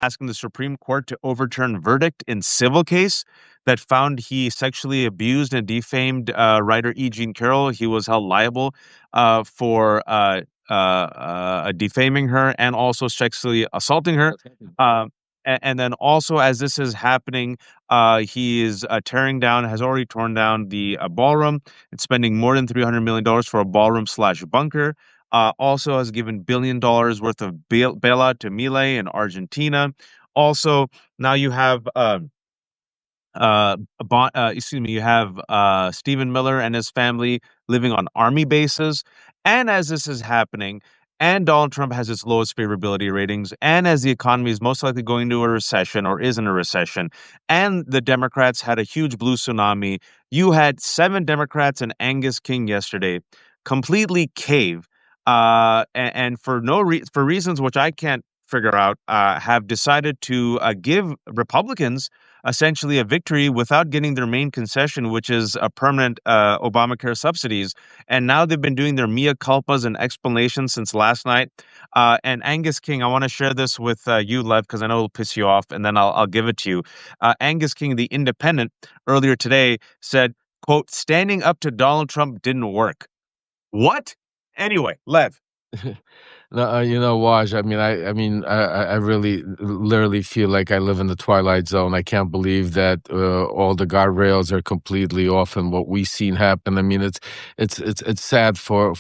asking the Supreme Court to overturn verdict in civil case that found he sexually abused and defamed writer E. Jean Carroll. He was held liable for defaming her and also sexually assaulting her. And then also, as this is happening, he is tearing down, has already torn down the ballroom and spending more than $300 million for a ballroom slash bunker. Also has given $1 billion worth of bailout to Milei in Argentina. Also, now you have you have Stephen Miller and his family living on army bases. And as this is happening, and Donald Trump has its lowest favorability ratings, and as the economy is most likely going into a recession or is in a recession, and the Democrats had a huge blue tsunami, you had 7 Democrats and Angus King yesterday completely cave, and for for reasons which I can't figure out, have decided to give Republicans essentially a victory without getting their main concession, which is a permanent Obamacare subsidies. And now they've been doing their mea culpas and explanations since last night. And Angus King, I want to share this with you, Lev, because I know it'll piss you off, and then I'll give it to you. Angus King, the Independent, earlier today said, "quote Standing up to Donald Trump didn't work." What? Anyway, Lev. No, Waj, I really, literally feel like I live in the twilight zone. I can't believe that all the guardrails are completely off and what we've seen happen. I mean, it's sad for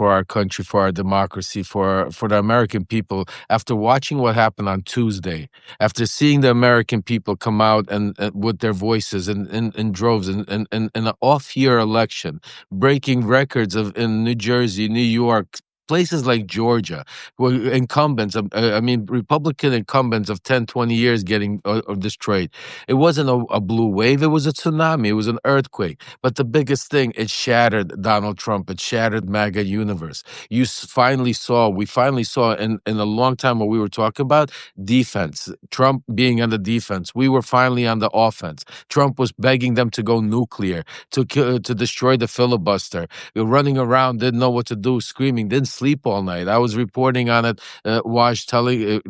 our country, for our democracy, for the American people. After watching what happened on Tuesday, after seeing the American people come out and with their voices in droves in an off-year election, breaking records in New Jersey, New York, places like Georgia, where incumbents, Republican incumbents of 10, 20 years getting destroyed. It wasn't a blue wave, it was a tsunami, it was an earthquake. But the biggest thing, it shattered Donald Trump, it shattered MAGA universe. We finally saw in a long time what we were talking about, defense. Trump being on the defense. We were finally on the offense. Trump was begging them to go nuclear, to destroy the filibuster. Running around, didn't know what to do, screaming, didn't sleep all night. I was reporting on it, Wash telling,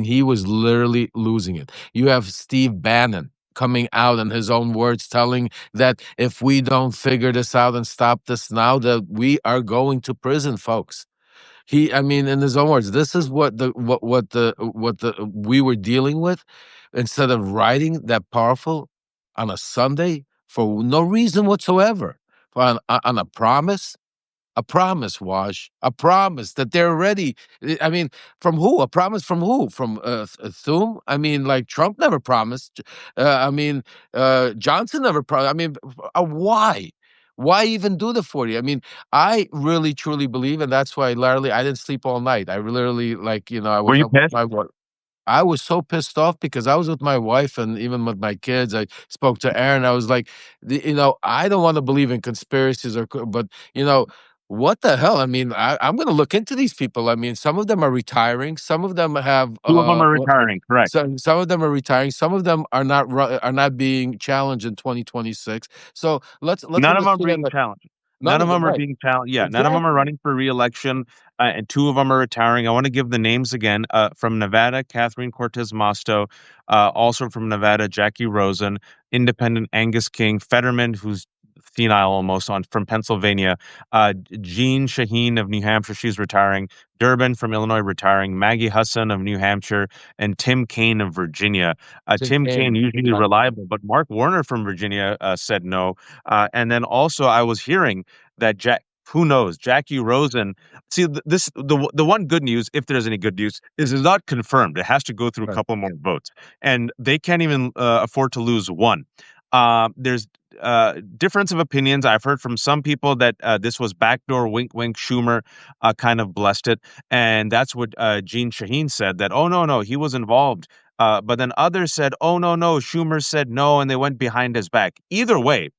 he was literally losing it. You have Steve Bannon coming out in his own words telling that if we don't figure this out and stop this now, that we are going to prison, folks. In his own words, this is what we were dealing with. Instead of writing that powerful on a Sunday for no reason whatsoever, on a promise, Wash, a promise that they're ready. From who? A promise from who? From Thune? Like Trump never promised. Johnson never promised. Why? Why even do the 40? I really truly believe, and that's why, literally, I didn't sleep all night. I literally, I Were was you up with pissed? my wife. I was so pissed off because I was with my wife and even with my kids. I spoke to Aaron. I was like, I don't want to believe in conspiracies but what the hell? I'm going to look into these people. Some of them are retiring. Some of them have, 2 of them are retiring, correct? some of them are retiring. Some of them are not being challenged in 2026. So let's None of them are understand being that challenged. none None of of them, them are right? being challenged. Yeah, none of them are Exactly. running for re-election, and 2 of them are retiring. I want to give the names again. From Nevada, Catherine Cortez Masto. Also from Nevada, Jackie Rosen. Independent, Angus King. Fetterman, who's senile almost, on from Pennsylvania. Jean Shaheen of New Hampshire, she's retiring. Durbin from Illinois, retiring. Maggie Hassan of New Hampshire, and Tim Kaine of Virginia. Tim Tim Kaine, Kaine, usually exactly. reliable, but Mark Warner from Virginia said no. And then also, I was hearing that who knows, Jackie Rosen. See, the one good news, if there's any good news, is it's not confirmed. It has to go through a Right. couple more votes, and they can't even afford to lose one. There's difference of opinions. I've heard from some people that this was backdoor, wink, wink. Schumer kind of blessed it, and that's what Gene Shaheen said. That, oh no, no, he was involved. But then others said, oh no, no, Schumer said no, and they went behind his back. Either way,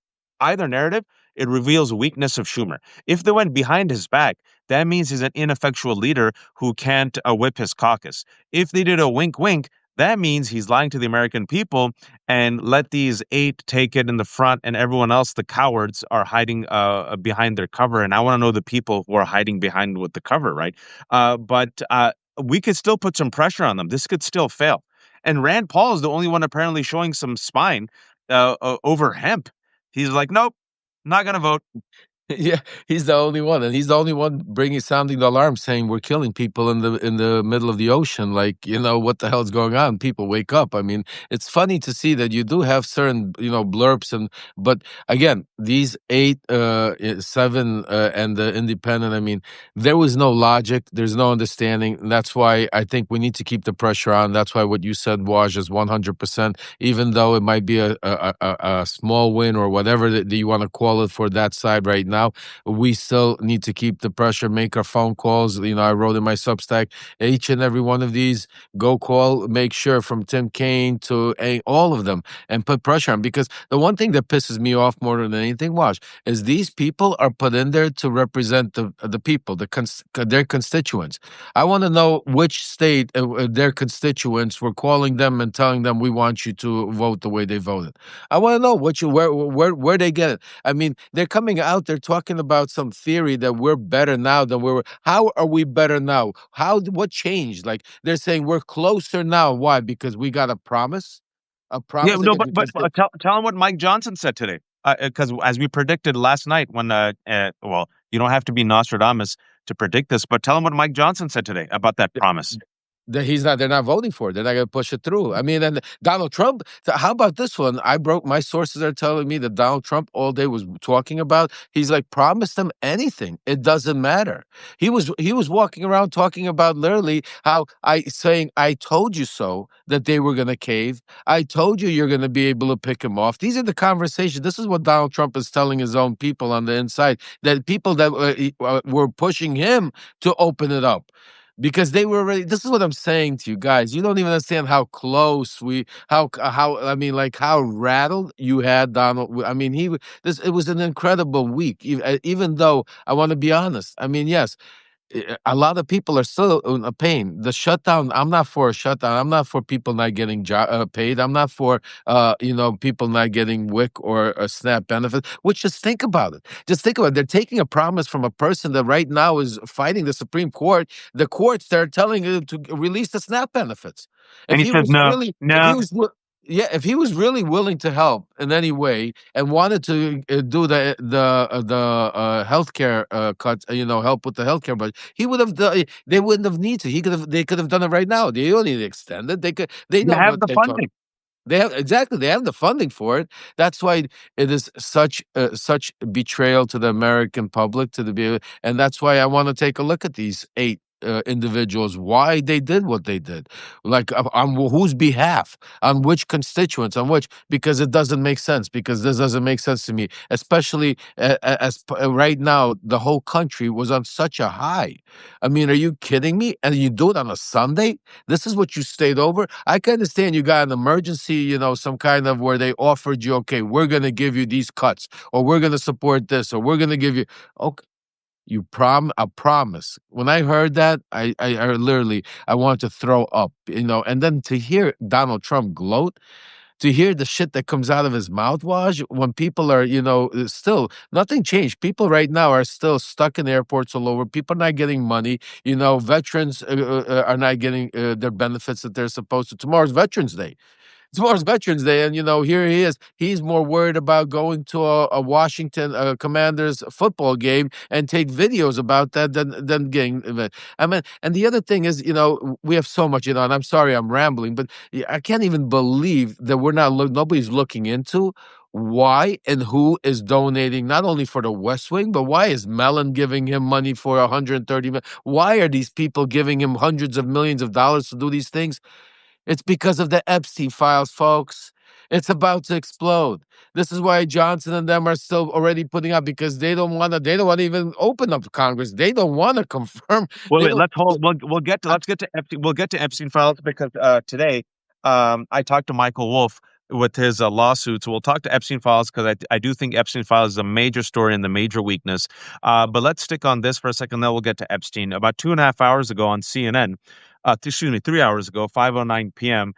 either narrative, it reveals weakness of Schumer. If they went behind his back, that means he's an ineffectual leader who can't whip his caucus. If they did a wink, wink, that means he's lying to the American people and let these 8 take it in the front, and everyone else, the cowards, are hiding behind their cover. And I want to know the people who are hiding behind with the cover, right? But we could still put some pressure on them. This could still fail. And Rand Paul is the only one apparently showing some spine over hemp. He's like, nope, not going to vote. Yeah, he's the only one, and he's the only one bringing sounding the alarm, saying we're killing people in the middle of the ocean. Like, what the hell's going on? People wake up. I mean, it's funny to see that you do have certain blurps, but again, these eight, seven, and the independent. I mean, there was no logic. There's no understanding. And that's why I think we need to keep the pressure on. That's why what you said, Waj, is 100%. Even though it might be a small win or whatever that you want to call it for that side right now, we still need to keep the pressure, make our phone calls. I wrote in my Substack, each and every one of these, go call, make sure, from Tim Kaine to all of them, and put pressure on. Because the one thing that pisses me off more than anything, Watch, is these people are put in there to represent the people, their constituents. I want to know which state their constituents were calling them and telling them, we want you to vote the way they voted. I want to know where they get it. I mean, they're coming out, they're talking about some theory that we're better now than we were. How are we better now? What changed? Like, they're saying we're closer now. Why? Because we got a promise? A Yeah, promise no, again? but tell him what Mike Johnson said today. Because as we predicted last night, when well, you don't have to be Nostradamus to predict this, but tell him what Mike Johnson said today about that promise. That they're not voting for it. They're not going to push it through. I mean, and Donald Trump, how about this one? My sources are telling me that Donald Trump all day was talking about, he's like, promise them anything. It doesn't matter. He was walking around talking about literally how saying, I told you so, that they were going to cave. I told you you're going to be able to pick him off. These are the conversations. This is what Donald Trump is telling his own people on the inside, that people that were pushing him to open it up, because they were already. This is what I'm saying to you guys. You don't even understand how close how I mean, like, how rattled you had Donald. I mean, it was an incredible week. Even though, I want to be honest. I mean, yes, a lot of people are still in a pain. The shutdown, I'm not for a shutdown. I'm not for people not getting paid. I'm not for people not getting WIC or a SNAP benefit. Which, just think about it. Just think about it. They're taking a promise from a person that right now is fighting the Supreme Court. The courts, they're telling him to release the SNAP benefits. And If he he says, was no, really, if he no. was yeah, if he was really willing to help in any way and wanted to do the healthcare cuts, help with the healthcare budget, he would have done. They wouldn't have needed to. They could have done it right now. They don't need to extend it. They could. They You know have what the they're talking. funding. They have exactly. They have the funding for it. That's why it is such betrayal to the American public, and that's why I want to take a look at these eight individuals, why they did what they did, like, on whose behalf, on which constituents, on which, because it doesn't make sense. Because this doesn't make sense to me, especially right now the whole country was on such a high. I mean, are you kidding me? And you do it on a Sunday? This is what you stayed over? I can understand you got an emergency, some kind of, where they offered you, okay, we're going to give you these cuts, or we're going to support this, or we're going to give you, okay, a promise. When I heard that, I literally, I wanted to throw up, and then to hear Donald Trump gloat, to hear the shit that comes out of his mouthwash when people are, still nothing changed. People right now are still stuck in airports all over. People are not getting money. Veterans are not getting their benefits that they're supposed to. Tomorrow's Veterans Day, and here he is. He's more worried about going to a Washington Commanders football game and take videos about that than getting. I mean, and the other thing is, we have so much, and I'm sorry, I'm rambling, but I can't even believe that nobody's looking into why and who is donating, not only for the West Wing, but why is Mellon giving him money for 130 million? Why are these people giving him hundreds of millions of dollars to do these things? It's because of the Epstein files, folks. It's about to explode. This is why Johnson and them are still already putting up, because they don't want to. They don't want to even open up Congress. They don't want to confirm. Wait, They wait, don't. let's hold. Let's get to Epstein. We'll get to Epstein files because today, I talked to Michael Wolff with his lawsuits. We'll talk to Epstein files because I do think Epstein files is a major story and the major weakness. But let's stick on this for a second. Then we'll get to Epstein. About 2.5 hours ago on CNN. Excuse me, 3 hours ago, 5:09 p.m.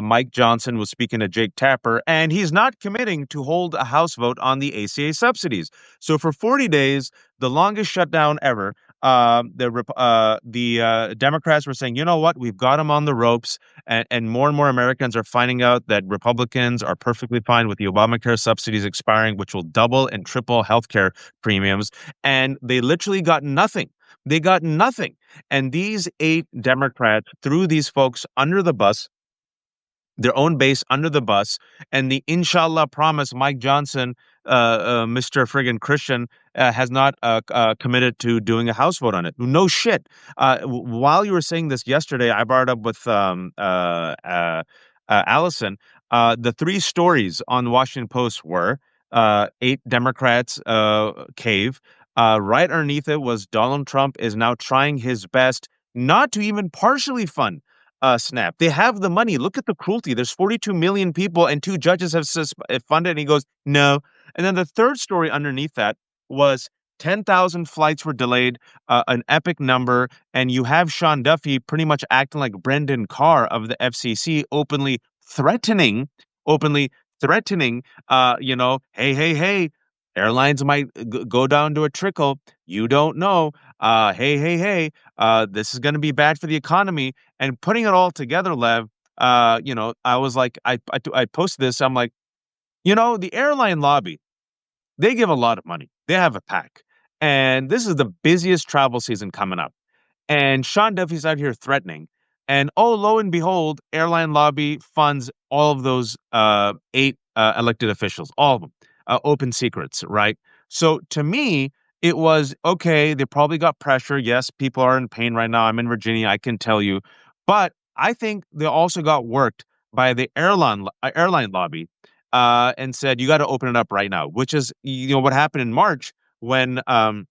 Mike Johnson was speaking to Jake Tapper, and he's not committing to hold a House vote on the ACA subsidies. So for 40 days, the longest shutdown ever, the Democrats were saying, you know what, we've got them on the ropes, and more Americans are finding out that Republicans are perfectly fine with the Obamacare subsidies expiring, which will double and triple healthcare premiums, and they literally got nothing. They got nothing, and these 8 Democrats threw these folks under the bus, their own base under the bus, and the inshallah promise Mike Johnson, Mr. friggin' Christian, has not committed to doing a House vote on it. No shit. While you were saying this yesterday, I brought it up with Allison. The 3 stories on the Washington Post were 8 Democrats cave. Right underneath it was Donald Trump is now trying his best not to even partially fund Snap. They have the money. Look at the cruelty. There's 42 million people, and 2 judges have funded. And he goes, no. And then the third story underneath that was 10,000 flights were delayed, an epic number. And you have Sean Duffy pretty much acting like Brendan Carr of the FCC, openly threatening, hey, airlines might go down to a trickle. You don't know. Hey, this is going to be bad for the economy. And putting it all together, Lev, I was like, I posted this. I'm like, the airline lobby, they give a lot of money. They have a pack. And this is the busiest travel season coming up. And Sean Duffy's out here threatening. And oh, lo and behold, airline lobby funds all of those 8 elected officials, all of them, open secrets, right? So to me, it was okay. They probably got pressure. Yes, people are in pain right now. I'm in Virginia. I can tell you. But I think they also got worked by the airline lobby, and said, you got to open it up right now, which is, what happened in March when, Chuck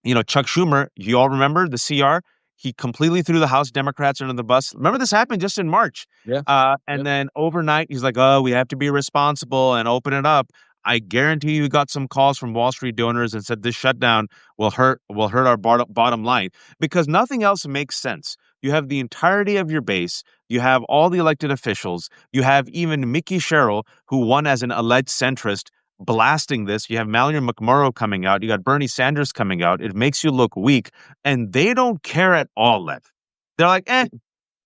Schumer, you all remember the CR? He completely threw the House Democrats under the bus. Remember, this happened just in March. Yeah. And then overnight, he's like, oh, we have to be responsible and open it up. I guarantee you got some calls from Wall Street donors and said this shutdown will hurt our bottom line, because nothing else makes sense. You have the entirety of your base. You have all the elected officials. You have even Mickey Sherrill, who won as an alleged centrist, blasting this. You have Mallory McMurrow coming out. You got Bernie Sanders coming out. It makes you look weak, and they don't care at all, Lev. They're like, eh.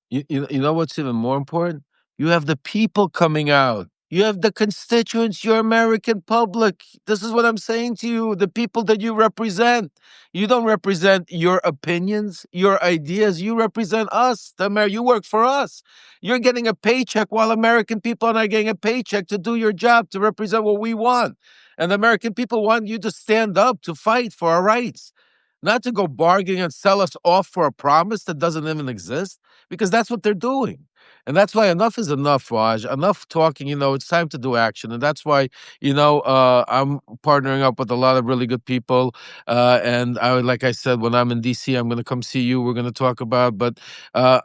You know what's even more important? You have the people coming out. You have the constituents, your American public. This is what I'm saying to you, the people that you represent. You don't represent your opinions, your ideas. You represent us. You work for us. You're getting a paycheck while American people are not getting a paycheck to do your job, to represent what we want. And the American people want you to stand up, to fight for our rights, not to go bargaining and sell us off for a promise that doesn't even exist, because that's what they're doing. And that's why enough is enough, Raj. Enough talking. It's time to do action. And that's why, I'm partnering up with a lot of really good people. And like I said, when I'm in DC, I'm going to come see you. We're going to talk about. But uh,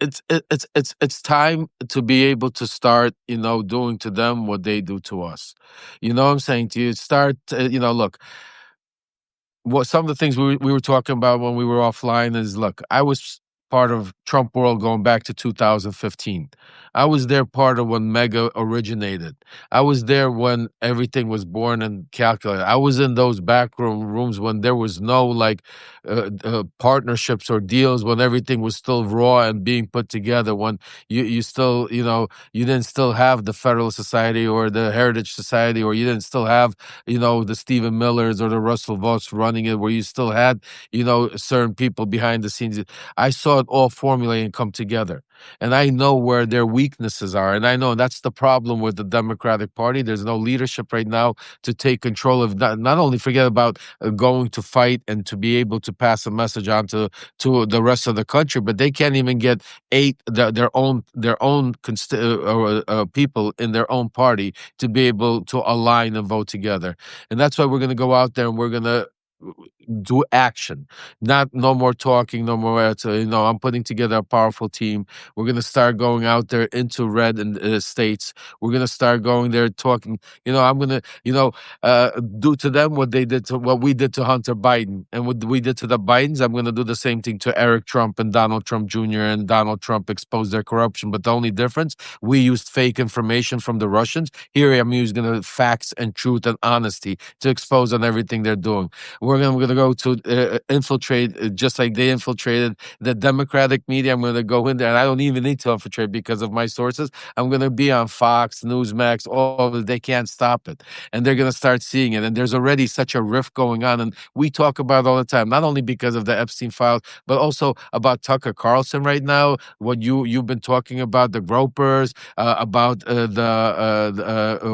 it's time to be able to start, doing to them what they do to us. You know what I'm saying to you? Start. Look, what some of the things we were talking about when we were offline is, look, I was part of Trump world going back to 2015. I was there part of when Mega originated. I was there when everything was born and calculated. I was in those backroom rooms when there was no partnerships or deals, when everything was still raw and being put together, when you still, you didn't still have the Federalist Society or the Heritage Society, or you didn't still have, the Stephen Millers or the Russell Voss running it, where you still had, certain people behind the scenes. I saw it all formulate and come together. And I know where their weaknesses are. And I know that's the problem with the Democratic Party. There's no leadership right now to take control of, not only forget about going to fight and to be able to pass a message on to the rest of the country, but they can't even get their own people in their own party to be able to align and vote together. And that's why we're going to go out there and we're going to do action, not no more talking, no more. I'm putting together a powerful team. We're going to start going out there into red and states. We're going to start going there talking. I'm going to do to them what we did to Hunter Biden, and what we did to the Bidens. I'm going to do the same thing to Eric Trump and Donald Trump Jr. and Donald Trump, expose their corruption. But the only difference, we used fake information from the Russians. Here I'm using facts and truth and honesty to expose on everything they're doing. We're going to go to infiltrate, just like they infiltrated the Democratic media. I'm going to go in there, and I don't even need to infiltrate because of my sources. I'm going to be on Fox, Newsmax, all of it. They can't stop it, and they're going to start seeing it. And there's already such a rift going on, and we talk about it all the time, not only because of the Epstein files, but also about Tucker Carlson right now. What you've been talking about, the gropers, about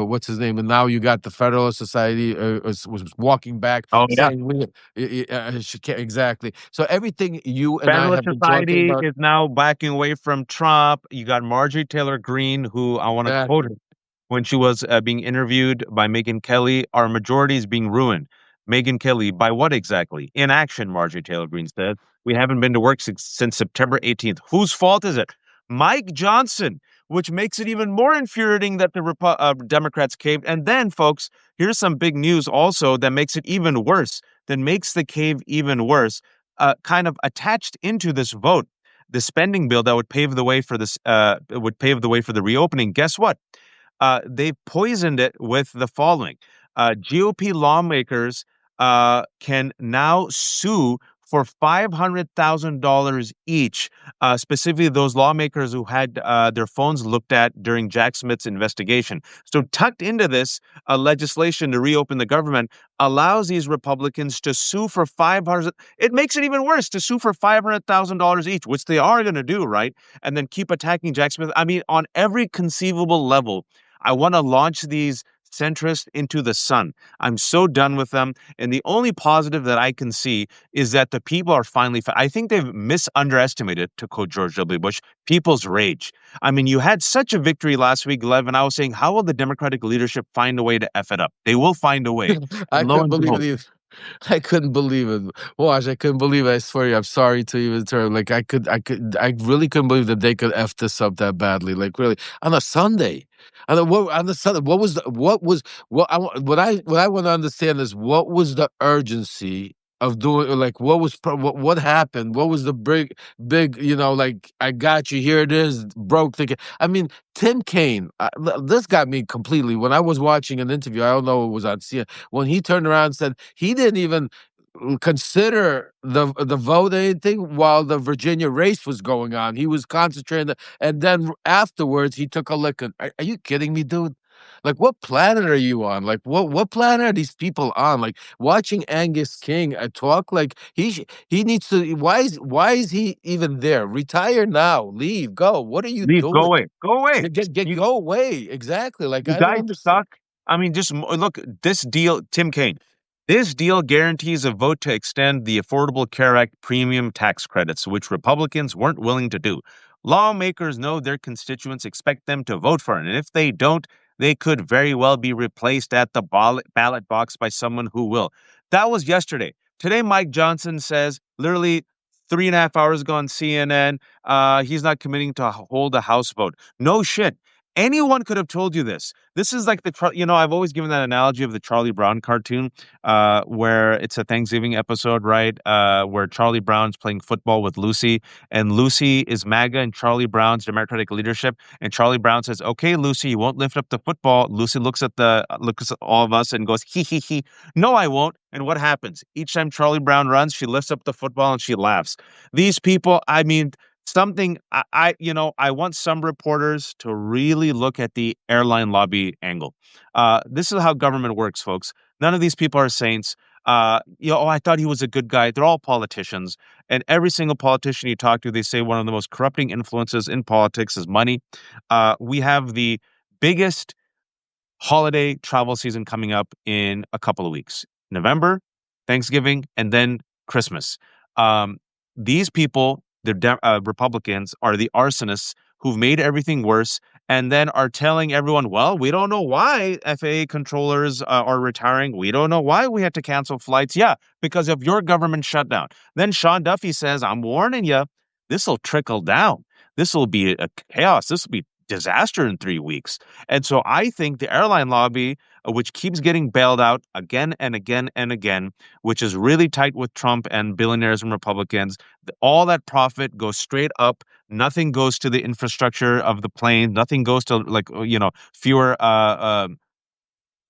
what's his name, and now you got the Federalist Society was walking back Oh yeah. saying she can't, exactly. So everything you and I Federalist have been talking Society about. is now backing away from Trump. You got Marjorie Taylor Greene, who I want to quote Exactly. her when she was being interviewed by Megyn Kelly. Our majority is being ruined. Megyn Kelly, by what exactly? Inaction, Marjorie Taylor Greene said. We haven't been to work since September 18th. Whose fault is it? Mike Johnson, which makes it even more infuriating that the Democrats caved. And then, folks, here's some big news also that makes it even worse, that makes the cave even worse. Kind of attached into this vote, the spending bill that would pave the way for this, would pave the way for the reopening. Guess what? They've poisoned it with the following: GOP lawmakers can now sue for $500,000 each, specifically those lawmakers who had their phones looked at during Jack Smith's investigation. So, tucked into this legislation to reopen the government allows these Republicans to sue for 500. It makes it even worse to sue for $500,000 each, which they are going to do, right? And then keep attacking Jack Smith. I mean, on every conceivable level, I want to launch these centrists into the sun. I'm so done with them. And the only positive that I can see is that the people are finally, I think they've misunderestimated, to quote George W. Bush, people's rage. I mean, you had such a victory last week, Lev, and I was saying, how will the Democratic leadership find a way to F it up? They will find a way. I And lo couldn't and believe it behold, either. I couldn't believe it. Watch, I couldn't believe it. I swear you, I'm sorry to even turn. Like I really couldn't believe that they could F this up that badly. Like really, on a Sunday. On the Sunday, what I want to understand is what was the urgency of doing, like what was what happened? What was the big, like I got you, here it is, broke the I mean, Tim Kaine, this got me completely. When I was watching an interview, I don't know, it was on CNN, when he turned around and said he didn't even consider the vote anything while the Virginia race was going on. He was concentrating, and then afterwards he took a look. Are you kidding me, dude? Like, what planet are you on? Like, what planet are these people on? Like, watching Angus King talk, like he needs to. Why is he even there? Retire now. Leave. Go. What are you leave, go doing? away, go away. You Go away. Exactly. Like, You I don't guys understand. suck. I mean, look, this deal, Tim Kaine, this deal guarantees a vote to extend the Affordable Care Act premium tax credits, which Republicans weren't willing to do. Lawmakers know their constituents expect them to vote for it, and if they don't, they could very well be replaced at the ballot box by someone who will. That was yesterday. Today, Mike Johnson says, literally 3.5 hours ago on CNN, he's not committing to hold a House vote. No shit. Anyone could have told you this. This is like I've always given that analogy of the Charlie Brown cartoon, where it's a Thanksgiving episode, right? Where Charlie Brown's playing football with Lucy, and Lucy is MAGA and Charlie Brown's Democratic leadership. And Charlie Brown says, "Okay, Lucy, you won't lift up the football." Lucy looks at all of us and goes, "Hee hee hee." No, I won't. And what happens? Each time Charlie Brown runs, she lifts up the football and she laughs. These people, I mean, something I want some reporters to really look at the airline lobby angle. This is how government works, folks. None of these people are saints. Oh, I thought he was a good guy. They're all politicians, and every single politician you talk to, they say one of the most corrupting influences in politics is money. We have the biggest holiday travel season coming up in a couple of weeks. November, Thanksgiving, and then Christmas. Um, these people, Republicans, are the arsonists who've made everything worse and then are telling everyone, well, we don't know why FAA controllers are retiring. We don't know why we had to cancel flights. Yeah, because of your government shutdown. Then Sean Duffy says, I'm warning you, this will trickle down. This will be a chaos. This will be disaster in 3 weeks. And so I think the airline lobby, which keeps getting bailed out again and again and again, which is really tight with Trump and billionaires and Republicans, all that profit goes straight up. Nothing goes to the infrastructure of the plane. Nothing goes to fewer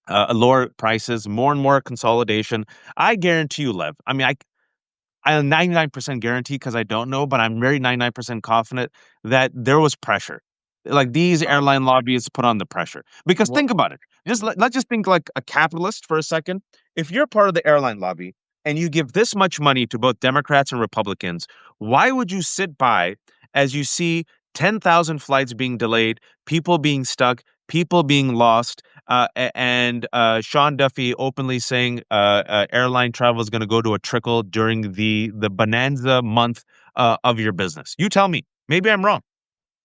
lower prices, more and more consolidation. I guarantee you, Lev. I mean, I'm 99% guarantee because I don't know, but I'm very 99% confident that there was pressure. Like these Uh, airline lobbyists put on the pressure. Because what think about it. Let's just think like a capitalist for a second. If you're part of the airline lobby and you give this much money to both Democrats and Republicans, why would you sit by as you see 10,000 flights being delayed, people being stuck, people being lost, and Sean Duffy openly saying airline travel is going to go to a trickle during the bonanza month of your business. You tell me. Maybe I'm wrong.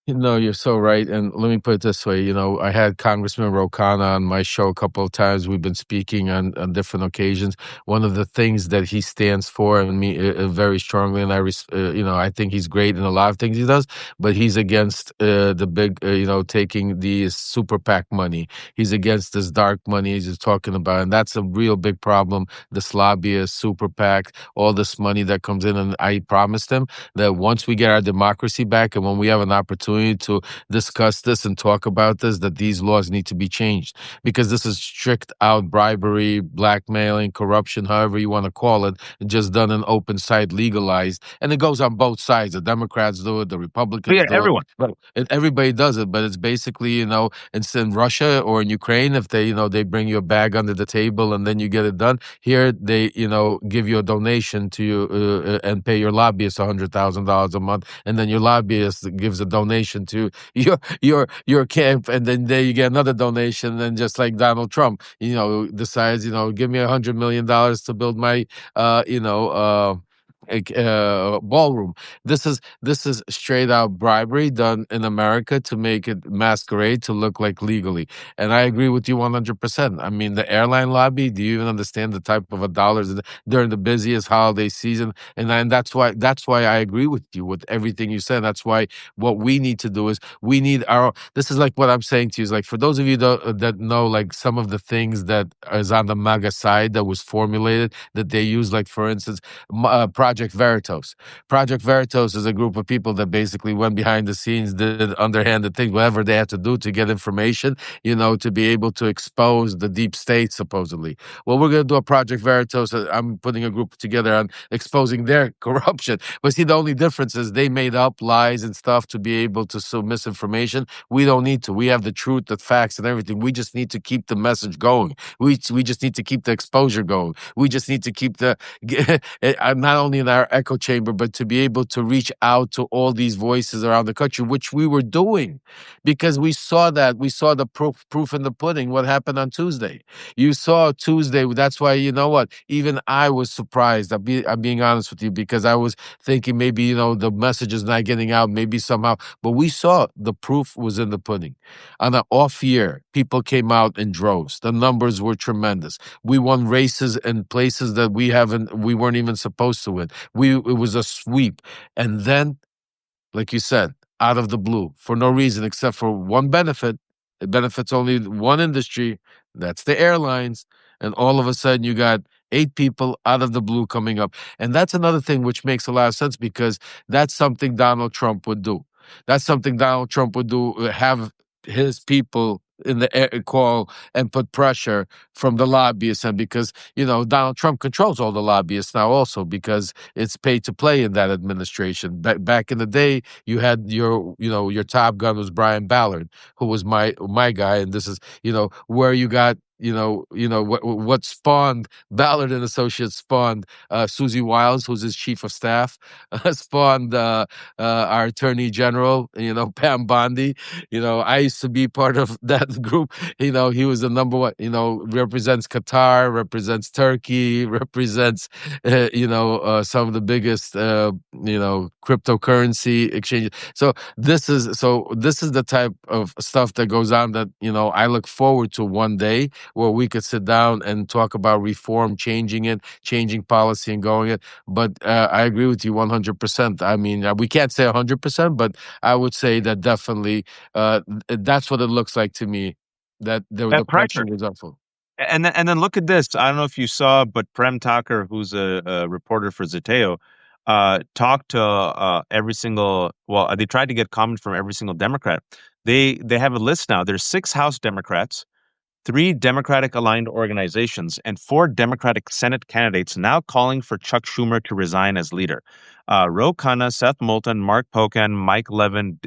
No, you're so right. And let me put it this way, I had Congressman Rokana on my show a couple of times. We've been speaking on different occasions. One of the things that he stands for, and me very strongly, and I think he's great in a lot of things he does, but he's against the big, taking the super PAC money. He's against this dark money he's just talking about, and that's a real big problem. This lobbyist, super PAC, all this money that comes in, and I promised him that once we get our democracy back and when we have an opportunity to discuss this and talk about this, that these laws need to be changed because this is strict out bribery, blackmailing, corruption, however you want to call it, just done in open sight, legalized. And it goes on both sides. The Democrats do it, the But Republicans yeah, do it. everyone. But everybody does it, but it's basically, it's in Russia or in Ukraine. If they bring you a bag under the table and then you get it done. Here, they, give you a donation to you and pay your lobbyist $100,000 a month, and then your lobbyist gives a donation to your camp, and then there you get another donation. And just like Donald Trump, decides, give me $100 million to build my, ballroom. This is straight out bribery done in America to make it masquerade to look like legally. And I agree with you 100%. I mean, the airline lobby. Do you even understand the type of a dollars during the busiest holiday season? And that's why I agree with you with everything you said. That's why what we need to do is we need our. This is like what I'm saying to you is like for those of you that know like some of the things that is on the MAGA side that was formulated that they use, like for instance Project Veritas. Project Veritas is a group of people that basically went behind the scenes, did underhanded things, whatever they had to do to get information, to be able to expose the deep state, supposedly. Well, we're going to do a Project Veritas. I'm putting a group together on exposing their corruption. But see, the only difference is they made up lies and stuff to be able to sow misinformation. We don't need to. We have the truth, the facts, and everything. We just need to keep the message going. We just need to keep the exposure going. We just need to keep the not only in our echo chamber, but to be able to reach out to all these voices around the country, which we were doing because we saw the proof in the pudding. What happened on Tuesday? You saw Tuesday. That's why, you know what? Even I was surprised. I'm being honest with you because I was thinking maybe, the message is not getting out, maybe somehow. But we saw the proof was in the pudding. On an off year, people came out in droves. The numbers were tremendous. We won races in places that we weren't even supposed to win. It was a sweep. And then, like you said, out of the blue, for no reason except for one benefit. It benefits only one industry, that's the airlines. And all of a sudden, you got 8 people out of the blue coming up. And that's another thing which makes a lot of sense because that's something Donald Trump would do. That's something Donald Trump would do, have his people in the air call and put pressure from the lobbyists. And because, Donald Trump controls all the lobbyists now also because it's pay to play in that administration. Back in the day, you had your top gun was Brian Ballard, who was my guy, and this is where you got what spawned Ballard and Associates spawned Susie Wiles, who's his chief of staff, spawned our Attorney General, Pam Bondi. I used to be part of that group. He was the number one. Represents Qatar, represents Turkey, represents some of the biggest cryptocurrency exchanges. So this is the type of stuff that goes on that I look forward to one day where we could sit down and talk about reform, changing it, changing policy, and going it. But I agree with you 100%. I mean, we can't say 100%, but I would say that definitely that's what it looks like to me. That the That pressure pressure. was awful. And then look at this. I don't know if you saw, but Prem Takar, who's a reporter for Zateo, talked to every single. Well, they tried to get comment from every single Democrat. They have a list now. There's 6 House Democrats, three Democratic aligned organizations, and four Democratic Senate candidates now calling for Chuck Schumer to resign as leader. Ro Khanna, Seth Moulton, Mark Pocan, Mike Levin,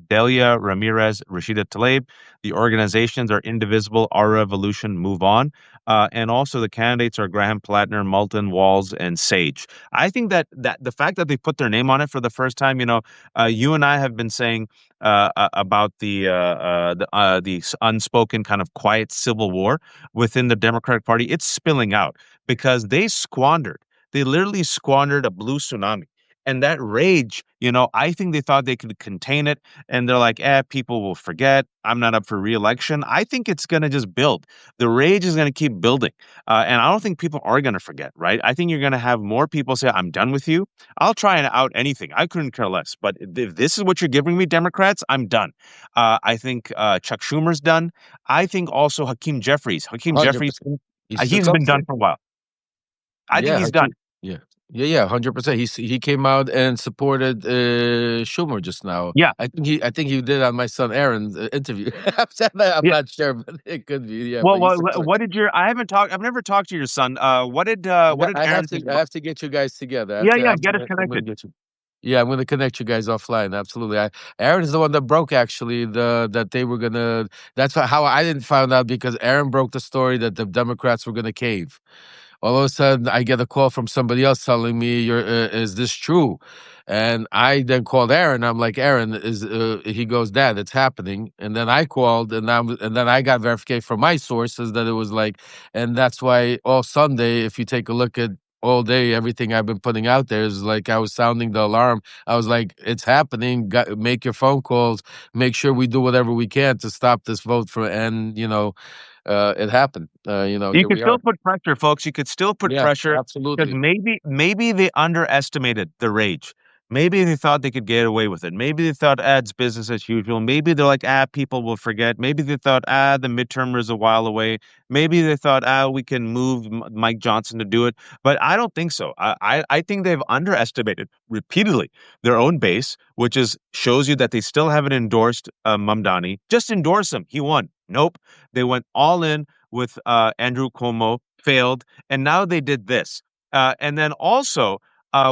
Delia Ramirez, Rashida Tlaib. The organizations are indivisible, Our Revolution, Move On. And also the candidates are Graham Plattner, Moulton, Walls, and Sage. I think that the fact that they put their name on it for the first time, you and I have been saying about the unspoken kind of quiet civil war within the Democratic Party. It's spilling out because they literally squandered a blue tsunami. And that rage, I think they thought they could contain it. And they're like, people will forget. I'm not up for reelection. I think it's going to just build. The rage is going to keep building. And I don't think people are going to forget, right? I think you're going to have more people say, I'm done with you. I'll try and out anything. I couldn't care less. But if this is what you're giving me, Democrats, I'm done. I think Chuck Schumer's done. I think also Hakeem Jeffries. Hakeem Jeffries, 100%. He stood he's up been for done it. for a while. I think Yeah, he's done. yeah, yeah, 100%. He came out and supported Schumer just now. Yeah. I think he did on my son Aaron's interview. I'm Yeah. not sure, but it could be. Yeah, Well, but he what supported. did your? I've never talked to your son. What did I have Aaron to think I about? have to get you guys together. Yeah, yeah. Get us I'm gonna connected. get you. Yeah, I'm gonna connect you guys offline. Absolutely. Aaron is the one that broke actually that they were gonna. That's how I didn't find out because Aaron broke the story that the Democrats were gonna cave. All of a sudden, I get a call from somebody else telling me, is this true?" And I then called Aaron. I'm like, "Aaron, is?" He goes, "Dad, it's happening." And then I called, and then I got verification from my sources that it was like, and that's why all Sunday, if you take a look at all day, everything I've been putting out there is like I was sounding the alarm. I was like, "It's happening. Make your phone calls. Make sure we do whatever we can to stop this vote for." And it happened. You Here could we still are. put pressure, folks. You could still put Yeah, pressure because absolutely. maybe they underestimated the rage. Maybe they thought they could get away with it. Maybe they thought, it's business as usual. Maybe they're like, people will forget. Maybe they thought, the midterm is a while away. Maybe they thought, we can move Mike Johnson to do it. But I don't think so. I think they've underestimated repeatedly their own base, which shows you that they still haven't endorsed Mamdani. Just endorse him. He won. Nope. They went all in with Andrew Cuomo, failed, and now they did this. And then also,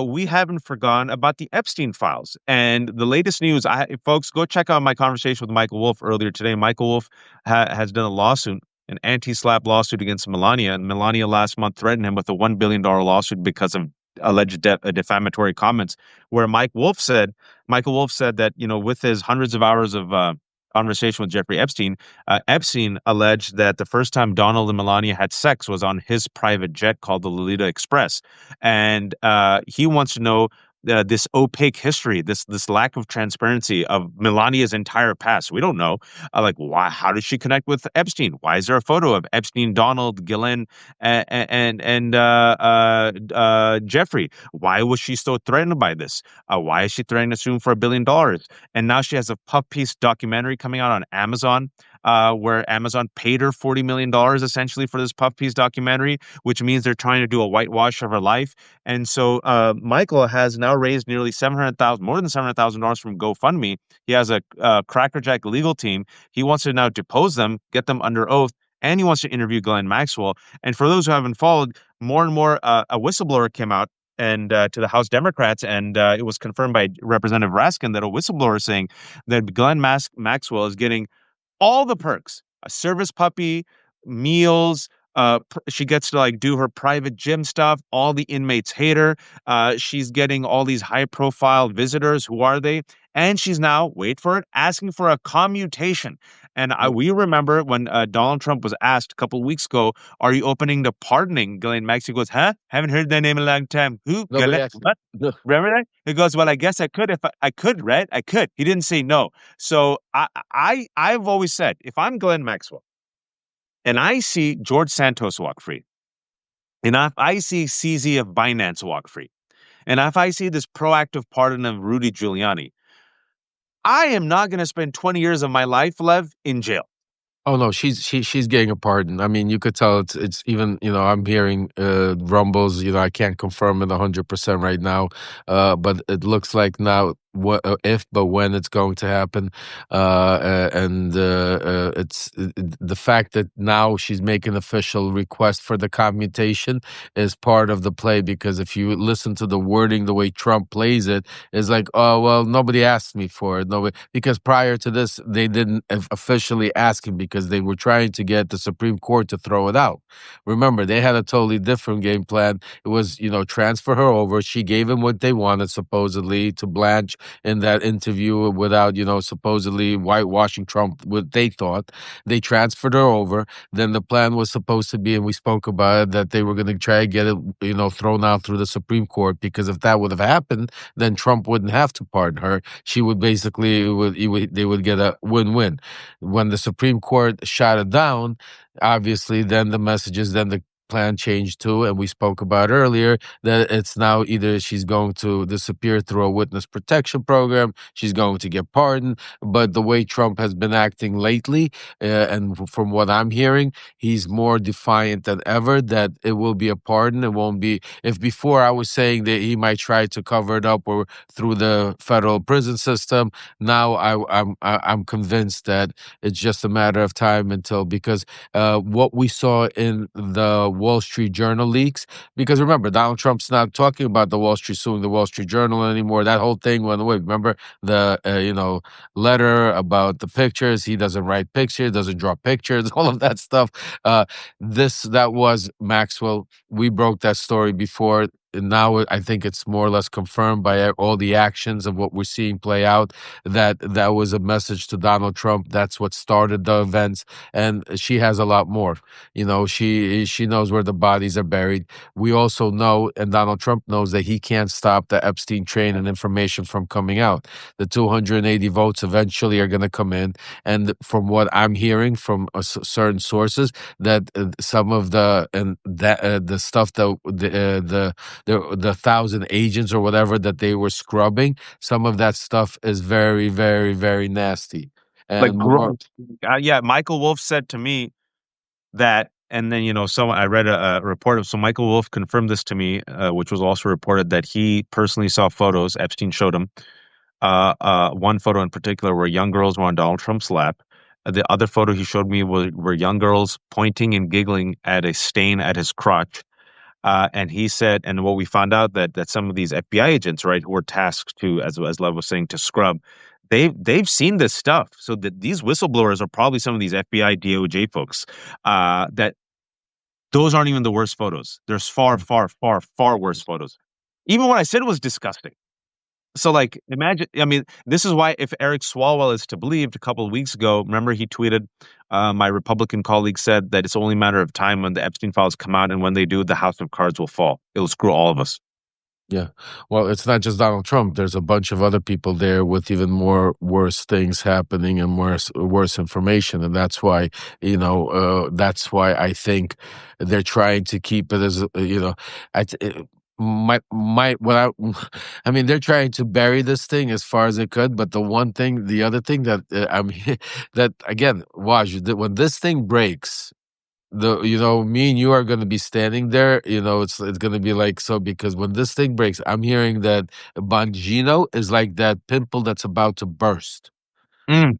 we haven't forgotten about the Epstein files and the latest news. Folks, go check out my conversation with Michael Wolff earlier today. Michael Wolff has done a lawsuit, an anti-SLAPP lawsuit against Melania, and Melania last month threatened him with a $1 billion lawsuit because of alleged defamatory comments. Where Michael Wolff said that with his hundreds of hours of conversation with Jeffrey Epstein. Epstein alleged that the first time Donald and Melania had sex was on his private jet called the Lolita Express, and he wants to know this opaque history, this lack of transparency of Melania's entire past. We don't know, like why, how did she connect with Epstein? Why is there a photo of Epstein, Donald, Ghislaine, and Jeffrey? Why was she so threatened by this? Why is she threatening to sue him for $1 billion? And now she has a puff piece documentary coming out on Amazon, where Amazon paid her $40 million essentially for this puff piece documentary, which means they're trying to do a whitewash of her life. And so Michael has now raised nearly more than $700,000 from GoFundMe. He has a crackerjack legal team. He wants to now depose them, get them under oath, and he wants to interview Glenn Maxwell. And for those who haven't followed, more and more a whistleblower came out and to the House Democrats, and it was confirmed by Representative Raskin that a whistleblower is saying that Maxwell is getting all the perks, a service puppy, meals. She gets to like do her private gym stuff. All the inmates hate her. She's getting all these high profile visitors. Who are they? And she's now, wait for it, asking for a commutation. And we remember when Donald Trump was asked a couple of weeks ago, "Are you opening to pardoning Ghislaine Maxwell?" He goes, "Huh? Haven't heard that name in a long time. Who? Nobody actually. What? No. Remember that?" He goes, "Well, I guess I could if I could, right? I could." He didn't say no. So I've always said, if I'm Glenn Maxwell and I see George Santos walk free, and if I see CZ of Binance walk free, and if I see this proactive pardon of Rudy Giuliani, I am not going to spend 20 years of my life, Lev, in jail. Oh no, she's getting a pardon. I mean, you could tell it's even, I'm hearing rumbles, I can't confirm it 100% right now. But it looks like now what if, but when it's going to happen. And it's the fact that now she's making official request for the commutation is part of the play, because if you listen to the wording, the way Trump plays it, is like, oh well, nobody asked me for it. Nobody, because prior to this, they didn't officially ask him because they were trying to get the Supreme Court to throw it out. Remember, they had a totally different game plan. It was, transfer her over. She gave him what they wanted, supposedly, to Blanche in that interview without, supposedly whitewashing Trump, what they thought. They transferred her over. Then the plan was supposed to be, and we spoke about it, that they were going to try to get it, thrown out through the Supreme Court, because if that would have happened, then Trump wouldn't have to pardon her. She would basically, they would get a win-win. When the Supreme Court shot it down, obviously, then the messages, then the plan changed too, and we spoke about earlier that it's now either she's going to disappear through a witness protection program, she's going to get pardoned. But the way Trump has been acting lately, and from what I'm hearing, he's more defiant than ever that it will be a pardon. It won't be. If before I was saying that he might try to cover it up or through the federal prison system, now I'm convinced that it's just a matter of time until, because what we saw in the Wall Street Journal leaks. Because remember, Donald Trump's not talking about the Wall Street suing the Wall Street Journal anymore. That whole thing went away. Remember the letter about the pictures? He doesn't write pictures, doesn't draw pictures, all of that stuff. That was Maxwell. We broke that story before. And now I think it's more or less confirmed by all the actions of what we're seeing play out, that was a message to Donald Trump. That's what started the events, and she has a lot more. She knows where the bodies are buried. We also know, and Donald Trump knows, that he can't stop the Epstein train and information from coming out. The 280 votes eventually are going to come in, and from what I'm hearing from certain sources, that some of the stuff that the 1,000 agents or whatever that they were scrubbing, some of that stuff is very, very, very nasty. Like And more, gross. Yeah, Michael Wolff said to me that, and then someone, I read a report of, so Michael Wolff confirmed this to me, which was also reported, that he personally saw photos Epstein showed him. One photo in particular where young girls were on Donald Trump's lap. The other photo he showed me were young girls pointing and giggling at a stain at his crotch. And he said, and what we found out, that some of these FBI agents, right, who were tasked to, as Lev was saying, to scrub, they've seen this stuff. So that these whistleblowers are probably some of these FBI DOJ folks. That those aren't even the worst photos. There's far, far, far, far worse photos. Even what I said was disgusting. So, like, imagine, I mean, this is why, if Eric Swalwell is to believed, a couple of weeks ago, remember he tweeted, my Republican colleague said that it's only a matter of time when the Epstein files come out, and when they do, the house of cards will fall. It'll screw all of us. yeah. Well, it's not just Donald Trump. There's a bunch of other people there with even more worse things happening and worse information, and that's why that's why I think they're trying to keep it as I. My what I mean, they're trying to bury this thing as far as they could. But the other thing that that again, Waj, that when this thing breaks, me and you are going to be standing there. It's going to be like, so, because when this thing breaks, I'm hearing that Bongino is like that pimple that's about to burst. Mm.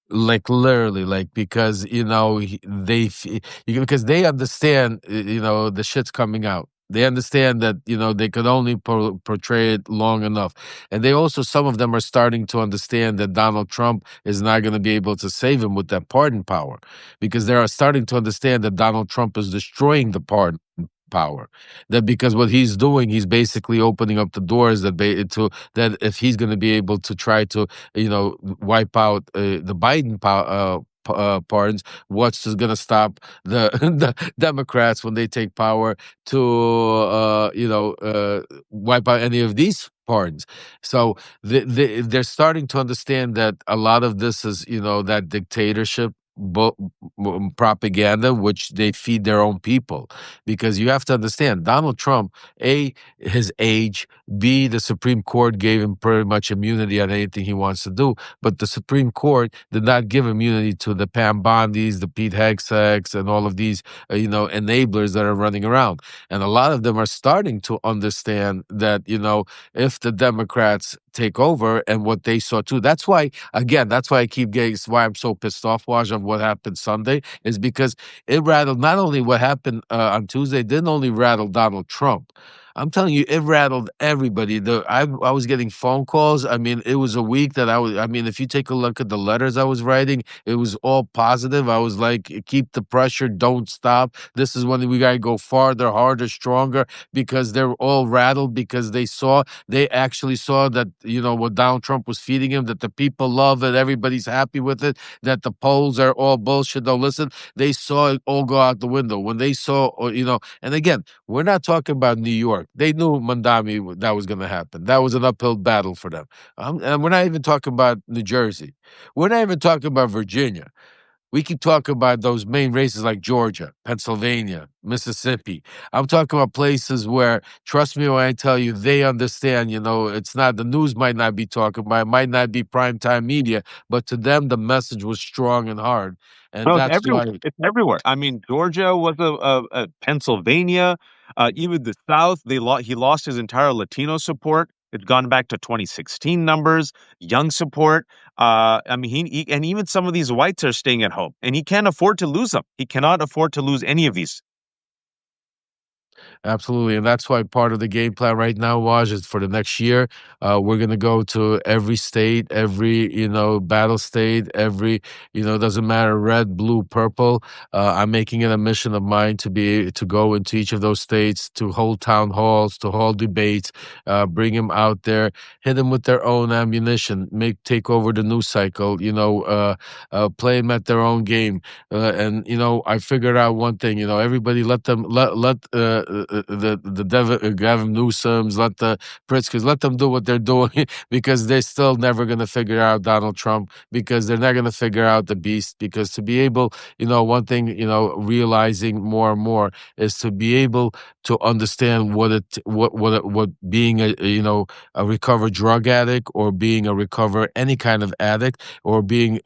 Like literally, like, because because they understand, the shit's coming out. They understand that they could only portray it long enough, and they also, some of them are starting to understand that Donald Trump is not going to be able to save him with that pardon power, because they are starting to understand that Donald Trump is destroying the pardon power. That because what he's doing, he's basically opening up the doors that if he's going to be able to try to wipe out the Biden pardons, what's going to stop the the Democrats when they take power to wipe out any of these pardons? So they're starting to understand that a lot of this is that dictatorship propaganda, which they feed their own people. Because you have to understand, Donald Trump, A, his age, B, the Supreme Court gave him pretty much immunity on anything he wants to do. But the Supreme Court did not give immunity to the Pam Bondis, the Pete Hegseths, and all of these, enablers that are running around. And a lot of them are starting to understand that, if the Democrats take over and what they saw too. That's why, again, that's why I keep getting, it's why I'm so pissed off, Waj, of what happened Sunday, is because it rattled not only what happened on Tuesday, didn't only rattle Donald Trump. I'm telling you, it rattled everybody. I was getting phone calls. I mean, it was a week that I mean, if you take a look at the letters I was writing, it was all positive. I was like, keep the pressure, don't stop. This is when we got to go farther, harder, stronger, because they're all rattled because they actually saw that, what Donald Trump was feeding him, that the people love it, everybody's happy with it, that the polls are all bullshit. No, listen, they saw it all go out the window. When they saw, and again, we're not talking about New York. They knew Mandami that was going to happen. That was an uphill battle for them. And we're not even talking about New Jersey. We're not even talking about Virginia. We keep talking about those main races like Georgia, Pennsylvania, Mississippi. I'm talking about places where, trust me when I tell you, they understand, it's not, the news might not be talking about, it might not be primetime media, but to them, the message was strong and hard. And No, that's why. it's everywhere. I mean, Georgia was a Pennsylvania, even the South. He lost his entire Latino support. It's gone back to 2016 numbers, young support. I mean, and even some of these whites are staying at home, and he can't afford to lose them. He cannot afford to lose any of these. Absolutely. And that's why part of the game plan right now, Waj, is for the next year. We're going to go to every state, every, battle state, every, doesn't matter, red, blue, purple. I'm making it a mission of mine to go into each of those states, to hold town halls, to hold debates, bring them out there, hit them with their own ammunition, take over the news cycle, play them at their own game. And I figured out one thing. Everybody let them the Gavin Newsoms, let the Pritzkers, let them do what they're doing because they're still never going to figure out Donald Trump, because they're not going to figure out the beast. Because to be able, one thing, realizing more and more is to be able to understand what being a recovered drug addict, or being a recovered any kind of addict, or being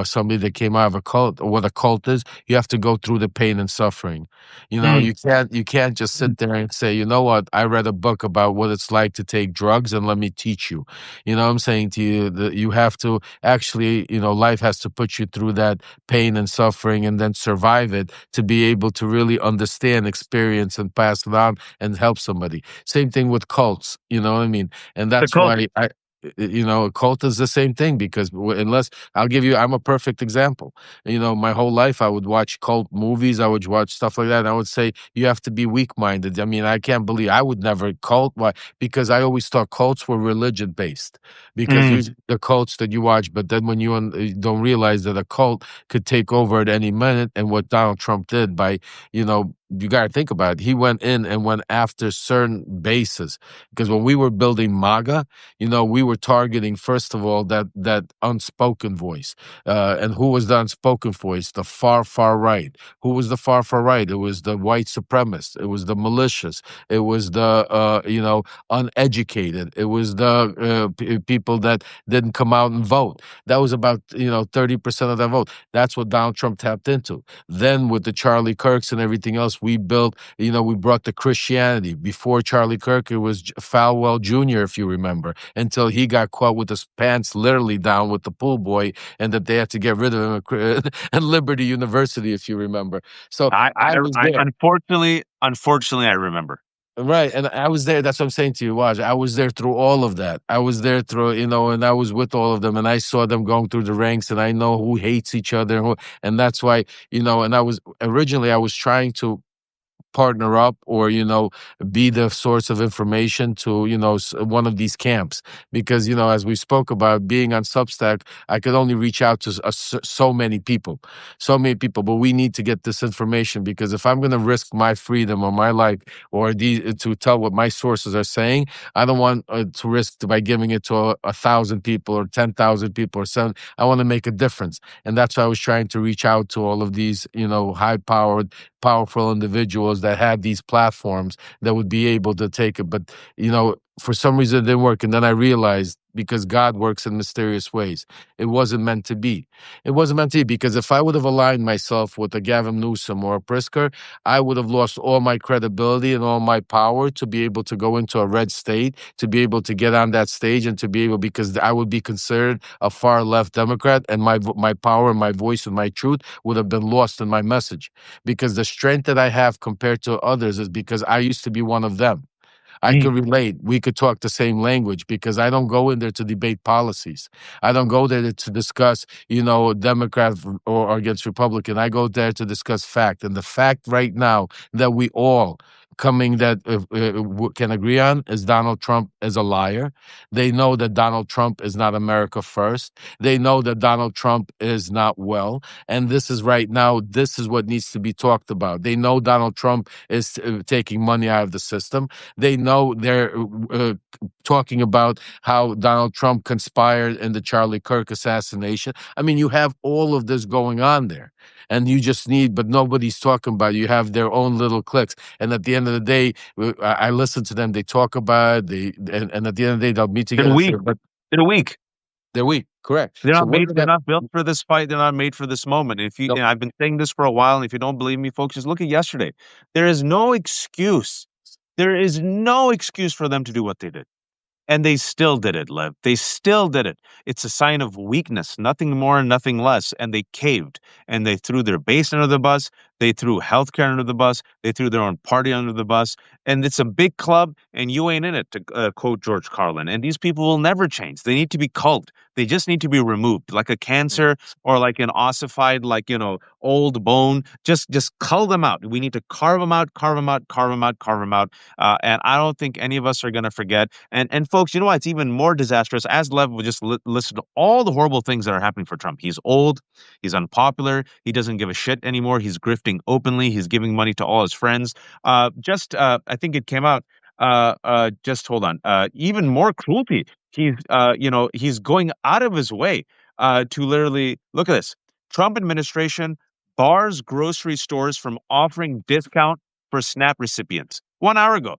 somebody that came out of a cult, or what a cult is. You have to go through the pain and suffering. Mm. You can't just sit there and say, you know what, I read a book about what it's like to take drugs and let me teach you. I'm saying to you that you have to actually, life has to put you through that pain and suffering and then survive it to be able to really understand, experience, and pass it on and help somebody. Same thing with cults, you know what I mean? And The that's cult. why a cult is the same thing, because unless I'm a perfect example. My whole life I would watch cult movies, I would watch stuff like that, and I would say you have to be weak-minded. I mean, I can't believe I would never cult. Why? Because I always thought cults were religion based. Because Mm. usually the cults that you watch, but then when you don't realize that a cult could take over at any minute, and what Donald Trump did by, you got to think about it. He went in and went after certain bases, because when we were building MAGA, we were targeting, first of all, that unspoken voice. And who was the unspoken voice? The far right. Who was the far right? It was the white supremacists. It was the malicious. It was the uneducated. It was the people that didn't come out and vote. That was about 30% of the vote. That's what Donald Trump tapped into. Then with the Charlie Kirks and everything else, we built. We brought the Christianity. Before Charlie Kirk, it was Falwell Jr., if you remember, until he got caught with his pants literally down with the pool boy, and that they had to get rid of him at Liberty University, if you remember. So I was I there. unfortunately, I remember. Right, and I was there. That's what I'm saying to you, Waj. I was there through all of that. I was there through, and I was with all of them, and I saw them going through the ranks, and I know who hates each other, and that's why, and I was trying to partner up, or be the source of information to one of these camps, because as we spoke about, being on Substack, I could only reach out to so many people, but we need to get this information, because if I'm going to risk my freedom or my life, or to tell what my sources are saying, I don't want to risk by giving it to 1,000 people or 10,000 people or seven. I want to make a difference, and that's why I was trying to reach out to all of these high powered, powerful individuals that had these platforms that would be able to take it. But for some reason it didn't work. And then I realized because God works in mysterious ways. It wasn't meant to be. It wasn't meant to be, because if I would have aligned myself with a Gavin Newsom or a Prisker, I would have lost all my credibility and all my power to be able to go into a red state, to be able to get on that stage and to be able, because I would be considered a far left Democrat, and my power and my voice and my truth would have been lost in my message. Because the strength that I have compared to others is because I used to be one of them. I Mm. could relate. We could talk the same language, because I don't go in there to debate policies. I don't go there to discuss, Democrat or against Republican. I go there to discuss fact. And the fact right now that we all coming that can agree on is Donald Trump is a liar. They know that Donald Trump is not America first. They know that Donald Trump is not well. And this is right now, this is what needs to be talked about. They know Donald Trump is taking money out of the system. They know they're talking about how Donald Trump conspired in the Charlie Kirk assassination. I mean, you have all of this going on there, and you just need, but nobody's talking about it. You have their own little cliques, and at the end of the day, I listen to them. They talk about it, and at the end of the day, they'll meet They're together and say, weak. but They're weak. they're weak. Correct. They're So not what made. is They're that? not built for this fight. They're not made for this moment. If you, No. and I've been saying this for a while, and if you don't believe me, folks, just look at yesterday. There is no excuse. There is no excuse for them to do what they did. And they still did it, Lev. They still did it. It's a sign of weakness, nothing more and nothing less. And they caved and they threw their base under the bus. They threw healthcare under the bus. They threw their own party under the bus. And it's a big club, and you ain't in it, to quote George Carlin. And these people will never change. They need to be culled. They just need to be removed, like a cancer or like an ossified, like, old bone. Just cull them out. We need to carve them out, carve them out, carve them out, carve them out. And I don't think any of us are going to forget. And folks, you know what? It's even more disastrous. As Lev would just listen to all the horrible things that are happening for Trump. He's old. He's unpopular. He doesn't give a shit anymore. He's grifting openly. He's giving money to all his friends. I think it came out. Just hold on. Even more cruelty. He's going out of his way to literally look at this. Trump administration bars grocery stores from offering discount for SNAP recipients. 1 hour ago.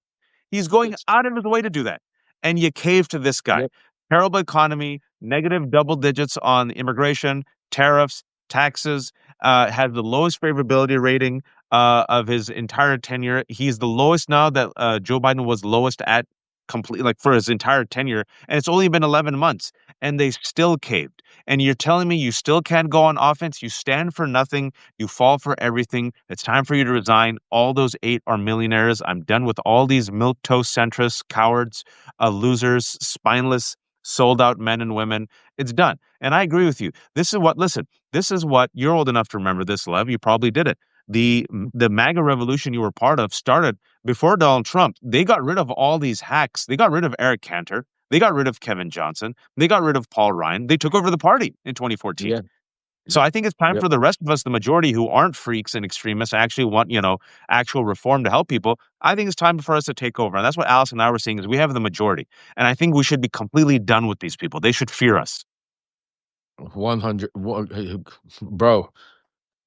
He's going out of his way to do that. And you cave to this guy. Yep. Terrible economy, negative double digits on immigration, tariffs, taxes, has the lowest favorability rating of his entire tenure. He's the lowest now that Joe Biden was lowest at complete, like for his entire tenure. And it's only been 11 months and they still caved. And you're telling me you still can't go on offense? You stand for nothing. You fall for everything. It's time for you to resign. All those 8 are millionaires. I'm done with all these milquetoast centrists, cowards, losers, spineless, sold out men and women. It's done. And I agree with you. Listen, this is what you're old enough to remember this, Lev. You probably did it. The MAGA revolution you were part of started before Donald Trump. They got rid of all these hacks. They got rid of Eric Cantor. They got rid of Kevin Johnson. They got rid of Paul Ryan. They took over the party in 2014. Yeah. So I think it's time Yep. for the rest of us, the majority who aren't freaks and extremists, actually want, actual reform to help people. I think it's time for us to take over. And that's what Alice and I were saying is we have the majority. And I think we should be completely done with these people. They should fear us. 100. Bro.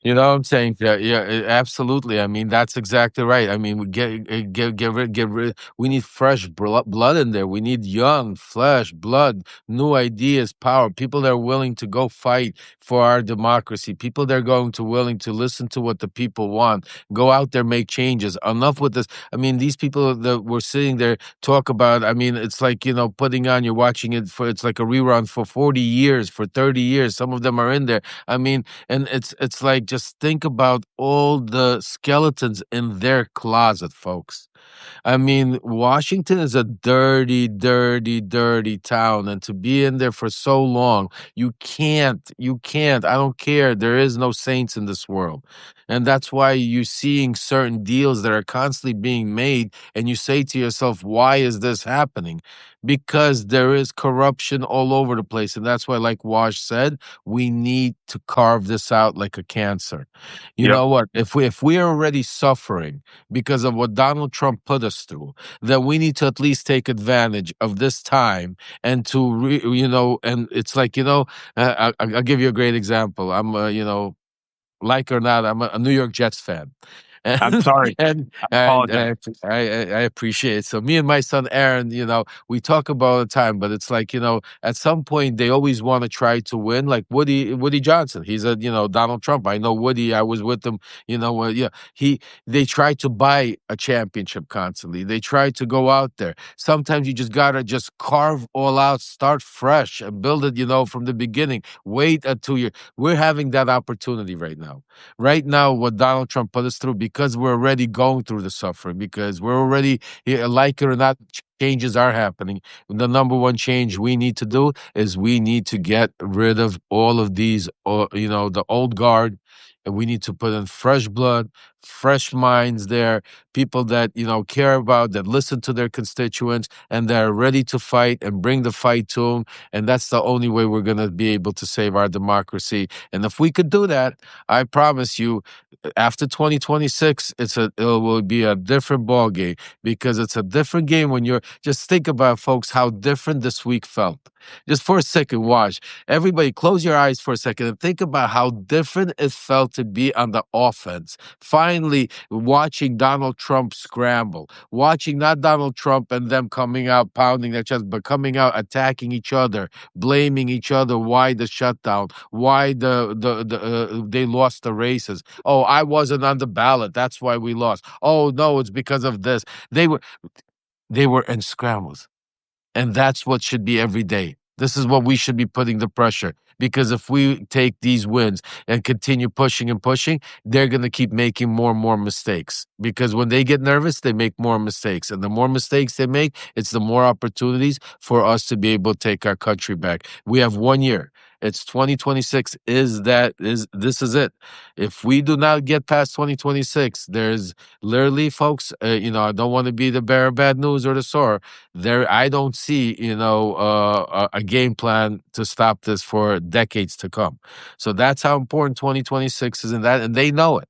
You know what I'm saying? Yeah, absolutely. I mean, that's exactly right. I mean, we get rid. We need fresh blood in there. We need young flesh, blood, new ideas, power. People that are willing to go fight for our democracy. People that are going to willing to listen to what the people want. Go out there, make changes. Enough with this. I mean, these people that were sitting there talk about. I mean, it's like putting on. You're watching it for. It's like a rerun for 40 years, for 30 years. Some of them are in there. I mean, and it's like just think about all the skeletons in their closet, folks. I mean, Washington is a dirty, dirty, dirty town. And to be in there for so long, you can't. I don't care. There is no saints in this world. And that's why you're seeing certain deals that are constantly being made. And you say to yourself, why is this happening? Because there is corruption all over the place. And that's why, like Wash said, we need to carve this out like a cancer. You Yep. know what? If we are already suffering because of what Donald Trump put us through, then we need to at least take advantage of this time and and it's like, I'll give you a great example. I'm, like or not, I'm a New York Jets fan. I'm sorry. And I apologize. I appreciate it. So me and my son Aaron, we talk about it the time, but it's like, at some point they always want to try to win. Like Woody Johnson, he's a Donald Trump. I know Woody. I was with him. Yeah, they try to buy a championship constantly. They try to go out there. Sometimes you just gotta just carve all out, start fresh, and build it. From the beginning. Wait until you're. We're having that opportunity right now. Right now, what Donald Trump put us through, because we're already going through the suffering, because we're already, like it or not, changes are happening. The number one change we need to do is we need to get rid of all of these, the old guard, and we need to put in fresh blood, fresh minds there, people that, care about, that listen to their constituents, and that are ready to fight and bring the fight to them. And that's the only way we're going to be able to save our democracy. And if we could do that, I promise you, after 2026, it will be a different ball game, because it's a different game when you're just think about, folks, how different this week felt. Just for a second, watch. Everybody close your eyes for a second and think about how different it felt to be on the offense. Finally watching Donald Trump scramble, watching not Donald Trump and them coming out pounding their chest, but coming out attacking each other, blaming each other, why the shutdown, why they lost the races. Oh, I wasn't on the ballot, that's why we lost. Oh no, it's because of this. They were in scrambles. And that's what should be every day. This is what we should be putting the pressure. Because if we take these wins and continue pushing and pushing, they're going to keep making more and more mistakes. Because when they get nervous, they make more mistakes. And the more mistakes they make, it's the more opportunities for us to be able to take our country back. We have 1 year. It's 2026. This is it. If we do not get past 2026, there's literally, folks, I don't want to be the bearer of bad news or the sore. I don't see, a game plan to stop this for decades to come. So that's how important 2026 is, and they know it.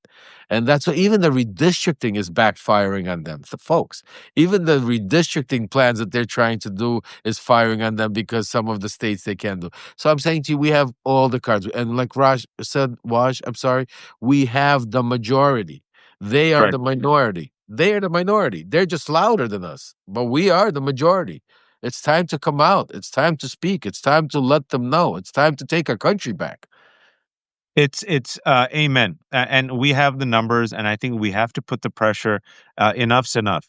And that's what even the redistricting is backfiring on them. So folks, even the redistricting plans that they're trying to do is firing on them, because some of the states they can do. So I'm saying to you, we have all the cards. And like Raj said, I'm sorry, we have the majority. They are Right. the minority. They are the minority. They're just louder than us, but we are the majority. It's time to come out. It's time to speak. It's time to let them know. It's time to take our country back. It's amen. And we have the numbers, and I think we have to put the pressure. Enough's enough.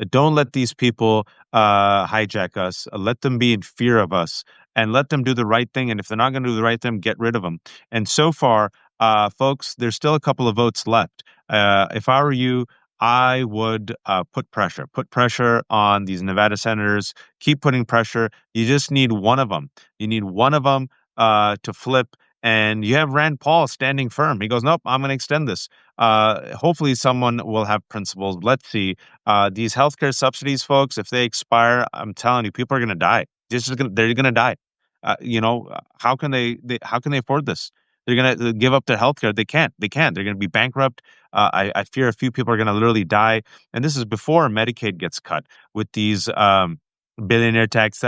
Don't let these people hijack us. Let them be in fear of us, and let them do the right thing. And if they're not going to do the right thing, get rid of them. And so far, folks, there's still a couple of votes left. If I were you, I would put pressure on these Nevada senators. Keep putting pressure. You just need one of them. You need one of them to flip, and you have Rand Paul standing firm. He goes, "Nope, I'm going to extend this." Hopefully, someone will have principles. Let's see. These healthcare subsidies, folks, if they expire, I'm telling you, people are going to die. They're going to die. How can how can they afford this? They're going to give up their healthcare. They can't. They can't. They're going to be bankrupt. I fear a few people are going to literally die. And this is before Medicaid gets cut with these billionaire tax.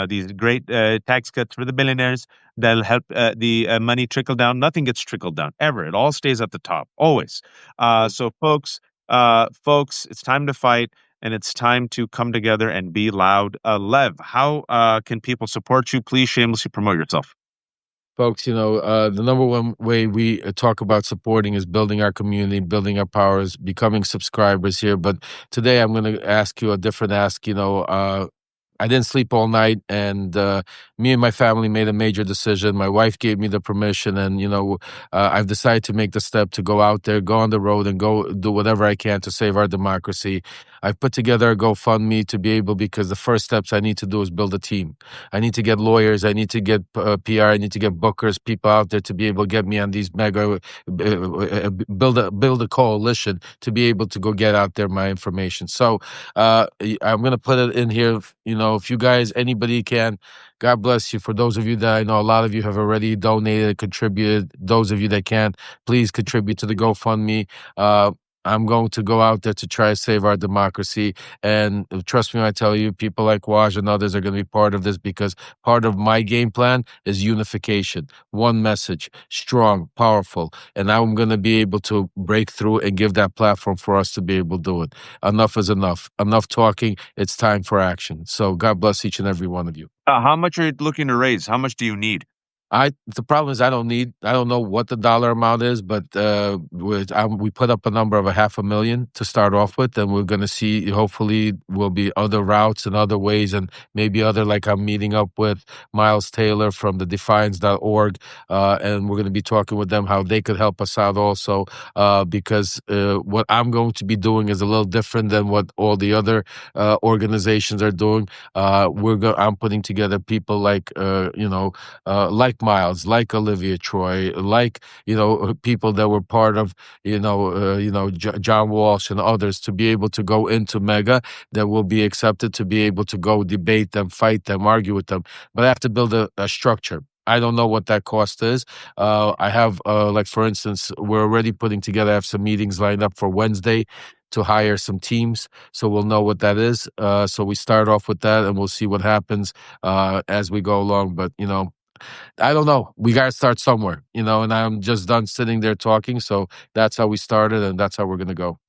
These great tax cuts for the billionaires that'll help the money trickle down. Nothing gets trickled down ever. It all stays at the top, always. So, folks, it's time to fight, and it's time to come together and be loud. Lev, how can people support you? Please shamelessly promote yourself. Folks, the number one way we talk about supporting is building our community, building our powers, becoming subscribers here. But today I'm going to ask you a different ask. I didn't sleep all night, and me and my family made a major decision. My wife gave me the permission, and I've decided to make the step to go out there, go on the road, and go do whatever I can to save our democracy. I've put together a GoFundMe to be able, because the first steps I need to do is build a team. I need to get lawyers. I need to get PR. I need to get bookers, people out there to be able to get me on these mega, build a coalition to be able to go get out there my information. So I'm going to put it in here. If you guys, anybody can, God bless you. For those of you that I know, a lot of you have already donated, contributed. Those of you that can, please contribute to the GoFundMe. I'm going to go out there to try to save our democracy. And trust me when I tell you, people like Waj and others are going to be part of this because part of my game plan is unification. One message, strong, powerful. And I'm going to be able to break through and give that platform for us to be able to do it. Enough is enough. Enough talking. It's time for action. So God bless each and every one of you. How much are you looking to raise? How much do you need? The problem is I don't know what the dollar amount is, but we put up a number of a 500,000 to start off with, and we're going to see. Hopefully, will be other routes and other ways, and maybe other like I'm meeting up with Miles Taylor from the Defiance.org, and we're going to be talking with them how they could help us out also, because what I'm going to be doing is a little different than what all the other organizations are doing. I'm putting together people like like Miles, like Olivia Troy, like people that were part of John Walsh and others to be able to go into Mega that will be accepted to be able to go debate them, fight them, argue with them. But I have to build a structure. I don't know what that cost is. I have, like, for instance, we're already putting together, I have some meetings lined up for Wednesday to hire some teams. So we'll know what that is. So we start off with that and we'll see what happens as we go along. But, I don't know. We got to start somewhere, and I'm just done sitting there talking. So that's how we started and that's how we're going to go.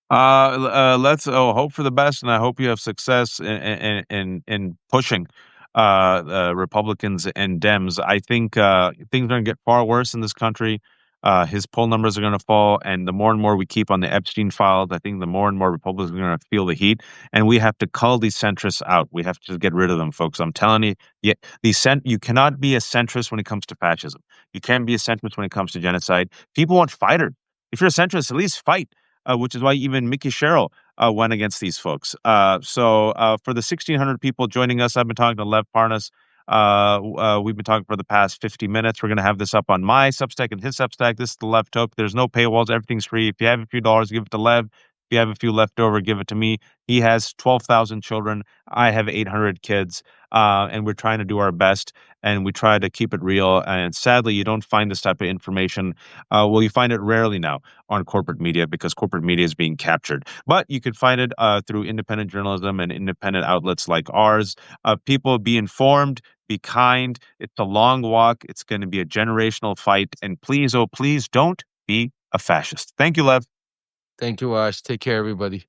Let's hope for the best, and I hope you have success in pushing Republicans and Dems. I think things are going to get far worse in this country. His poll numbers are going to fall, and the more and more we keep on the Epstein files, I think the more and more Republicans are going to feel the heat, and we have to cull these centrists out. We have to get rid of them, folks. I'm telling you, you cannot be a centrist when it comes to fascism. You can't be a centrist when it comes to genocide. People want fighters. If you're a centrist, at least fight, which is why even Mickey Sherrill went against these folks. For the 1,600 people joining us, I've been talking to Lev Parnas. We've been talking for the past 50 minutes. We're going to have this up on my Substack and his Substack. This is the Lev Toke. There's no paywalls. Everything's free. If you have a few dollars, give it to Lev. If you have a few left over, give it to me. He has 12,000 children. I have 800 kids. And we're trying to do our best, and we try to keep it real. And sadly, you don't find this type of information. Well, you find it rarely now on corporate media because corporate media is being captured. But you can find it through independent journalism and independent outlets like ours. People, be informed, be kind. It's a long walk. It's going to be a generational fight. And please, oh, please don't be a fascist. Thank you, Lev. Thank you, Ash. Take care, everybody.